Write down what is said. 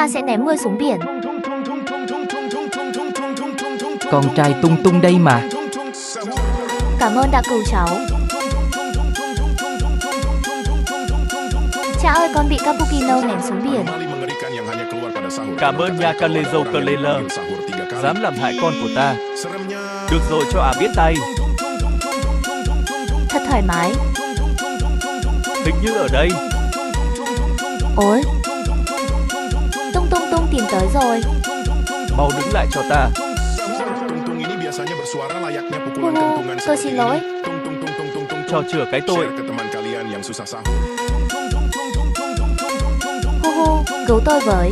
ta sẽ ném ngươi xuống biển. Con trai Tung Tung đây mà. Cảm ơn đã cứu cháu. Cha ơi, con bị Cappuccino ném xuống biển. Cảm ơn nha Kalezo Kalele. Dám làm hại con của ta. Được rồi, cho biết tay. Thật thoải mái. Hình như ở đây. Ôi, Tung Tung Tung tìm tới rồi. Mau đứng lại cho ta. Hu hu, tôi xin lỗi. Cho chữa cái tội. Hu hu, cứu tôi với.